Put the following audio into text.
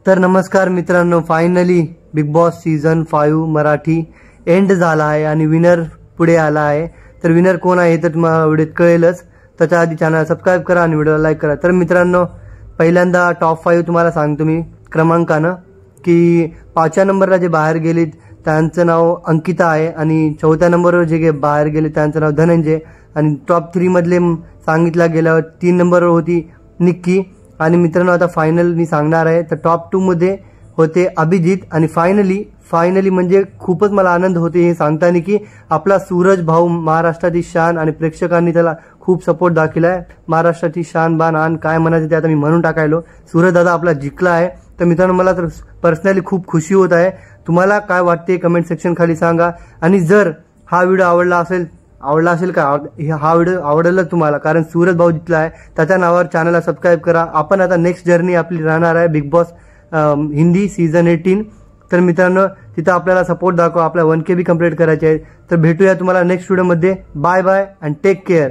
तर नमस्कार मित्रांनो, finally big boss season 5 Marathi end झाला आहे आणि विनर पुढे आला आहे। तर विनर कोण आहे तर तुम्हाला व्हिडिओत कळेलच। त्याच्या आधी चॅनल सबस्क्राइब करा आणि व्हिडिओला लाईक करा। तर मित्रांनो, पहिल्यांदा टॉप 5 तुम्हाला सांगतो मी क्रमांकानं की 5व्या नंबरला जे बाहेर गेले त्यांचं नाव अंकिता आहे आणि 4थ्या नंबरवर जे बाहेर गेले त्यांचं नाव धनंजय आणि टॉप 3 मधले सांगितला गेल्यावर 3 नंबरवर होती निक्की। आणि मित्रांनो, आता फायनल मी सांगणार आहे। तर टॉप 2 मध्ये होते अभिजित आणि फायनली म्हणजे खूपच मला आनंद होते हे सांगताना की आपला सूरज भाऊ महाराष्ट्राची शान आणि प्रेक्षकांनी त्याला खूप सपोर्ट दाखवलाय। महाराष्ट्राची शान बान आन काय म्हणायचं ते आता मी म्हणून टाकायलो। सूरज दादा आपला जिंकला आहे। तर मित्रांनो, मला तर पर्सनली खूप खुशी होत आहे। तुम्हाला काय वाटते कमेंट सेक्शन खाली सांगा। आणि जर हा व्हिडिओ आवडला असेल का, हा व्हिडिओ आवडेलच तुम्हाला, कारण सूरज भाऊ जिंकला आहे त्याच्या नावावर चॅनलला सबस्क्राइब करा। आपण आता नेक्स्ट जर्नी आपली राहणार आहे बिग बॉस हिंदी सीझन 18। तर मित्रांनो, तिथं आपल्याला सपोर्ट दाखवा। आपल्या 1K बी कंप्लीट करायचे आहे। तर भेटूया तुम्हाला नेक्स्ट व्हिडिओमध्ये। Bye bye and take care.